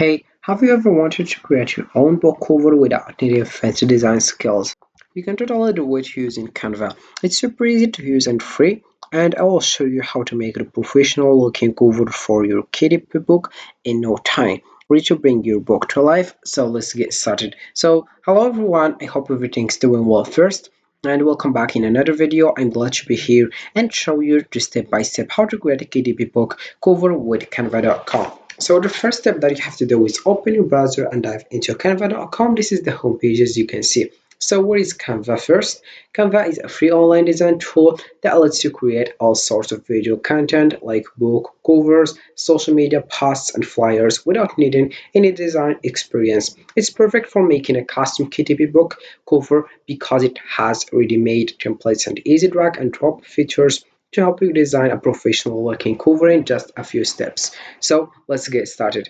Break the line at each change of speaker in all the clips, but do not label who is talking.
Hey, have you ever wanted to create your own book cover without needing fancy design skills? You can totally do it using Canva. It's super easy to use and free, and I will show you how to make a professional looking cover for your KDP book in no time. Ready to bring your book to life? So let's get started. So, hello everyone, I hope everything's doing well first. And welcome back in another video. I'm glad to be here and show you the step by step how to create a KDP book cover with Canva.com. So the first step that you have to do is open your browser and dive into canva.com. This is the homepage as you can see. So what is Canva first? Canva is a free online design tool that lets you create all sorts of visual content like book covers, social media posts, and flyers without needing any design experience. It's perfect for making a custom KTP book cover because it has ready-made templates and easy drag and drop features to help you design a professional looking cover in just a few steps. So let's get started.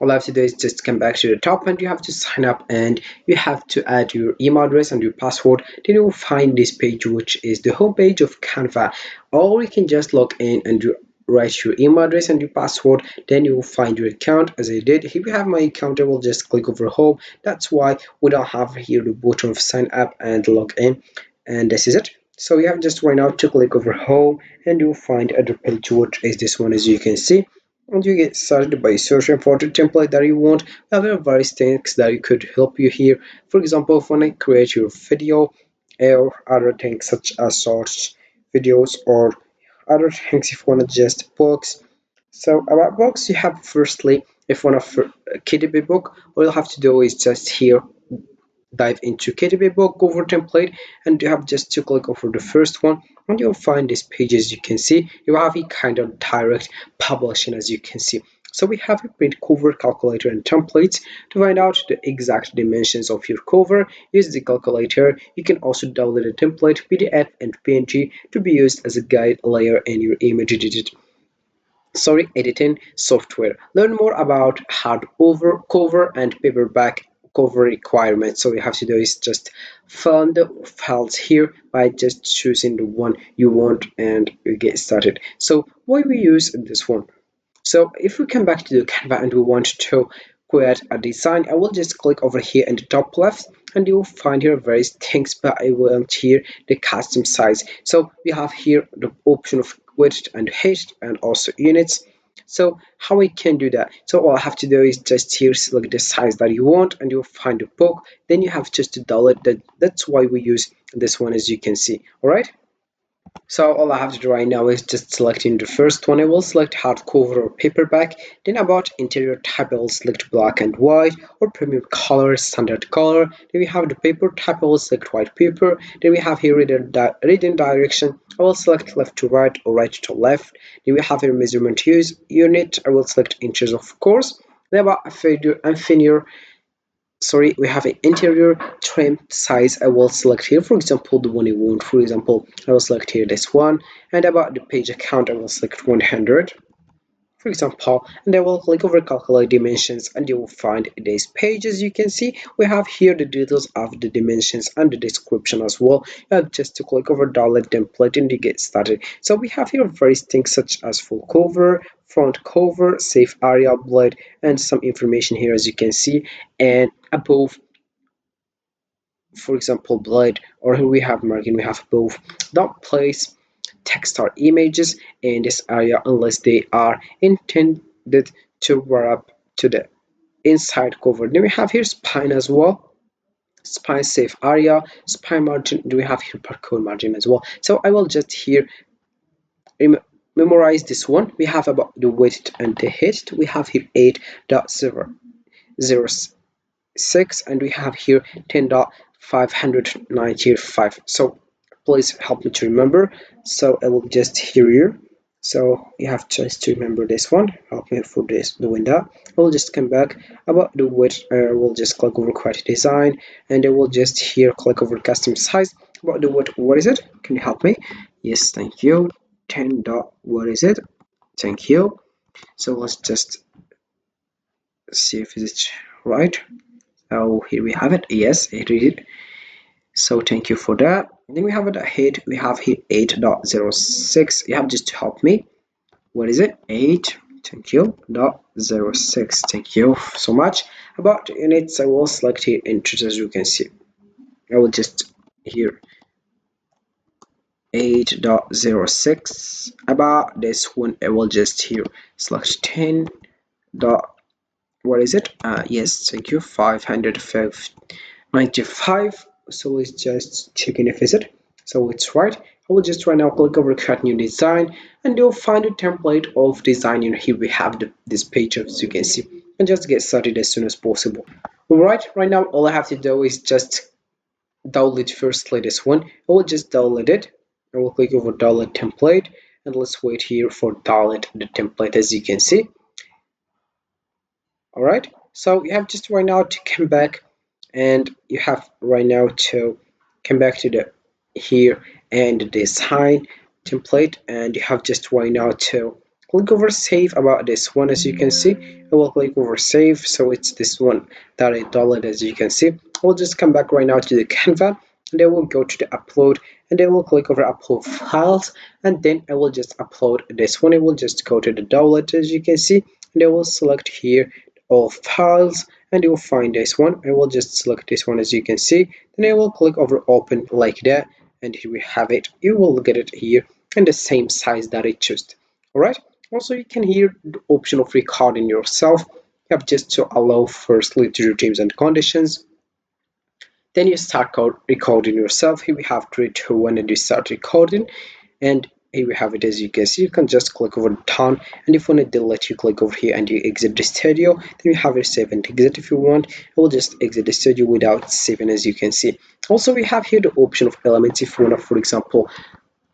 All I have to do is just come back to the top and you have to sign up and you have to add your email address and your password. Then you will find this page, which is the home page of Canva. Or you can just log in and write your email address and your password. Then you will find your account as I did. Here we have my account. I will just click over home. That's why we don't have here the button of sign up and log in. And this is it. So you have just right now to click over home and you'll find other page, which is this one as you can see, and you get started by searching for the template that you want. There are various things that could help you here. For example, if you want to create your video or other things such as short videos or other things if you want to just books. So about books, you have firstly, if you want a KDP book, all you'll have to do is just here dive into KDP book cover template and you have just to click over the first one and you'll find this page as you can see. You have a kind of direct publishing as you can see. So we have a print cover calculator and templates. To find out the exact dimensions of your cover, use the calculator. You can also download a template, PDF and PNG to be used as a guide layer in your image editing software. Learn more about hardcover cover and paperback cover requirements. So you have to do is just fill in the files here by just choosing the one you want and you get started. So why we use this one? So if we come back to the Canva and we want to create a design, I will just click over here in the top left and you will find here various things, but I want here the custom size. So we have here the option of width and height and also units. So how we can do that? So all I have to do is just here select the size that you want and you'll find the book. Then you have just to download that. That's why we use this one as you can see. All right. So all I have to do right now is just selecting the first one. I will select hardcover or paperback. Then about interior type, I will select black and white or premium color, standard color. Then we have the paper type, I will select white paper. Then we have here reading direction. I will select left to right or right to left. Then we have here measurement use unit. I will select inches of course. Then about we have an interior trim size. I will select here for example the one you want. For example, I will select here this one, and about the page count I will select 100 for example, and I will click over calculate dimensions and you will find this page. As you can see, we have here the details of the dimensions and the description as well. You have just to click over download template and you get started. So we have here various things such as full cover, front cover, safe area, blade, and some information here as you can see, and above for example blade, or here we have margin. We have both. Don't place text or images in this area unless they are intended to wrap to the inside cover. Then we have here spine as well, spine safe area, spine margin. Do we have here barcode margin as well? So I will just here memorize this one. We have about the width and the height. We have here 8.006 and we have here 10.595. So please help me to remember. So I will just hear you. So you have just to remember this one. Help me for this doing that. I will just come back about the width. We'll just click over create design and I will just here click over custom size. About the width, what is it? Can you help me? Yes, thank you. 10 dot, what is it? Thank you. So let's just see if it's right. Oh, here we have it. Yes, it is. So thank you for that. Then we have it height. We have here 8.06. You have just to help me. What is it? 8. Thank you. Dot 06. Thank you so much. About units, I will select here entries. As you can see, I will just here 8.06. About this one, I will just here select 10 dot, what is it? Yes, thank you, 595. So it's just checking if is it, so it's right. I will just right now click over create new design, and you'll find a template of design. Here we have this page, as you can see, and just get started as soon as possible. All right, right now all I have to do is just download firstly this one. I will just download it. I will click over download template, and let's wait here for download the template. As you can see, all right, so you have just right now to come back, and you have right now to come back to the here and the design template, and you have just right now to click over save. About this one, as you can see, I will click over save, so it's this one that I downloaded. As you can see, I will just come back right now to the Canva, and I will go to the upload, and I will click over upload files, and then I will just upload this one. I will just go to the download, as you can see, and I will select here all files, and you will find this one. I will just select this one, as you can see, then I will click over open like that, and here we have it. You will get it here in the same size that I chose. All right, also you can hear the option of recording yourself. You have just to allow firstly to your terms and conditions, then you start recording yourself. Here we have 3 2 1, and you start recording, and here we have it. As you can see, you can just click over done, and if you want to delete, you click over here and you exit the studio. Then you have it save and exit. If you want, I will just exit the studio without saving. As you can see, also we have here the option of elements. If you want to, for example,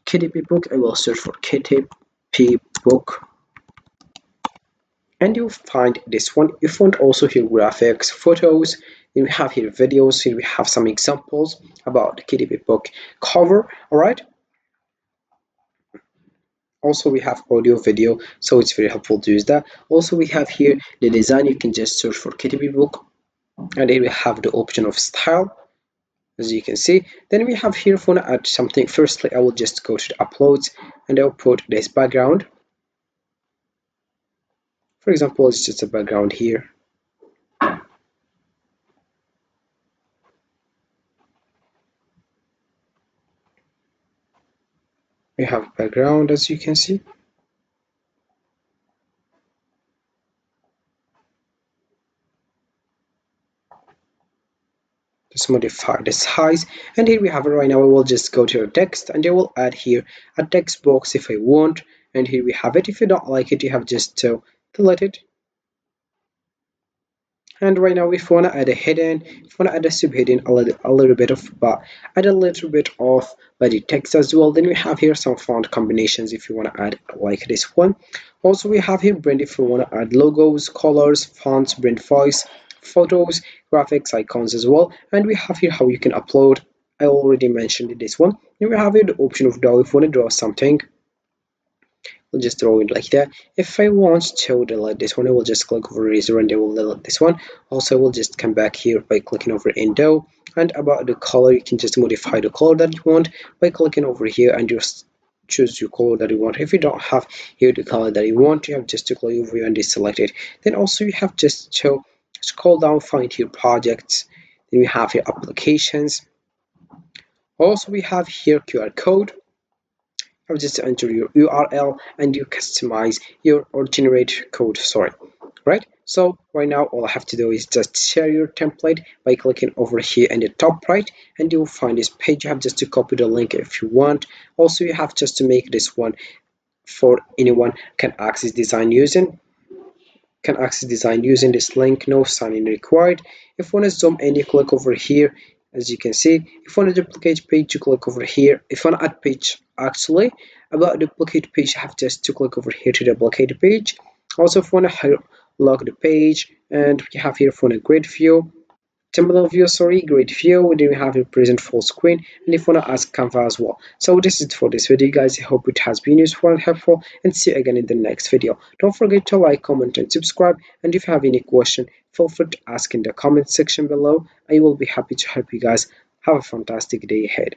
KDP book, I will search for KDP book, and you'll find this one. If you want also here graphics, photos, then we have here videos. Here we have some examples about the KDP book cover. All right, also we have audio, video, so it's very helpful to use that. Also we have here the design. You can just search for KDP book, and then we have the option of style, as you can see. Then we have here, if I want to add something, firstly I will just go to the uploads, and I'll put this background. For example, it's just a background here. We have background, as you can see. Just modify the size, and here we have it. Right now I will just go to your text, and I will add here a text box if I want, and here we have it. If you don't like it, you have just to delete it. And right now, if you want to add a heading, if you want to add a subheading, a little bit of, but add a little bit of body text as well. Then we have here some font combinations if you want to add like this one. Also, we have here brand if you want to add logos, colors, fonts, brand voice, photos, graphics, icons as well. And we have here how you can upload. I already mentioned this one. Then we have here the option of draw. If you want to draw something, we'll just throw it like that. If I want to delete this one, I will just click over eraser, and I will delete this one. Also, we'll just come back here by clicking over Indo, and about the color, you can just modify the color that you want by clicking over here and just choose your color that you want. If you don't have here the color that you want, you have just to click over here and deselect it. Then also you have just to scroll down, find here projects, then we have here applications. Also we have here QR code. I will just enter your URL, and you customize your or generate code, sorry, right? So right now all I have to do is just share your template by clicking over here in the top right, and you'll find this page. You have just to copy the link if you want. Also you have just to make this one for anyone can access design using this link. No sign in required. If you want to zoom in, you click over here. As you can see, if you want to duplicate page, you click over here. If you want to add page, actually about duplicate page, you have just to click over here to duplicate page. Also, if you want to log the page, and we have here for a grid view, terminal view, sorry, grid view, then we have a present full screen, and if you want to ask Canva as well. So this is it for this video, guys. I hope it has been useful and helpful, and see you again in the next video. Don't forget to like, comment, and subscribe, and if you have any question, feel free to ask in the comment section below. I will be happy to help you guys. Have a fantastic day ahead.